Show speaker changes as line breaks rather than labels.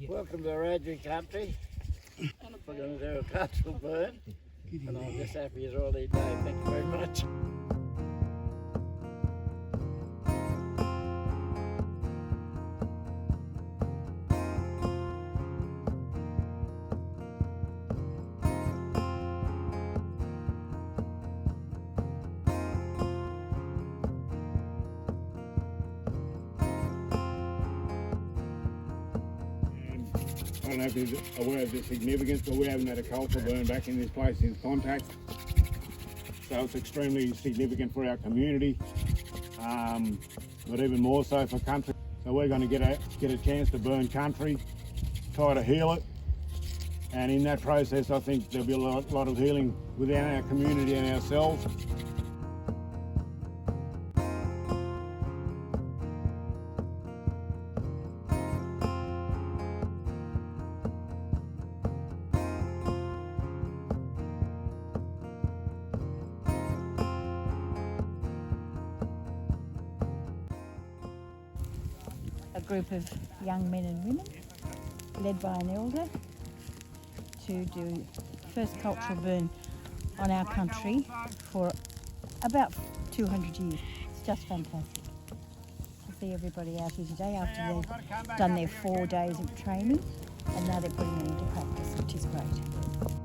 Welcome to Wiradjuri country. We're going to do a cultural burn, and I'm just happy as all day. Thank you very much.
I don't know if you're aware of the significance, but we haven't had a cultural burn back in this place since contact. So it's extremely significant for our community, but even more so for country. So we're going to get a chance to burn country, try to heal it, and in that process I think there'll be a lot of healing within our community and ourselves.
A group of young men and women, led by an elder, to do first cultural burn on our country for about 200 years. It's just fantastic to see everybody out here today after they've done their 4 days of training, and now they're putting it into practice, which is great.